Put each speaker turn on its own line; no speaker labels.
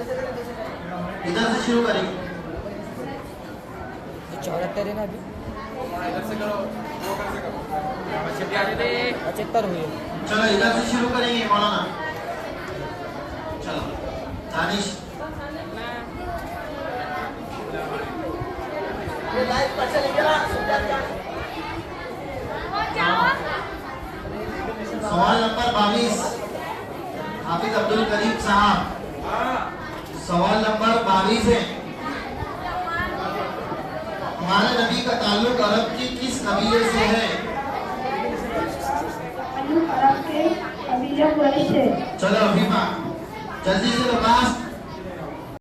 इधर से शुरू करेंगे।
74 है ना अभी।
इधर से करो, वो कैसे करो?
75 हुई है।
चलो इधर से शुरू करेंगे मौलाना। चलो दानिश सवाल नंबर 22 हाफिज अब्दुल करीम साहब, सवाल नंबर 22 है। हमारे नबी का ताल्लुक अरब की किस कबीले से है?
अरब के कबीले कुरैश से।
चलो अफीफा जल्दी से लास्ट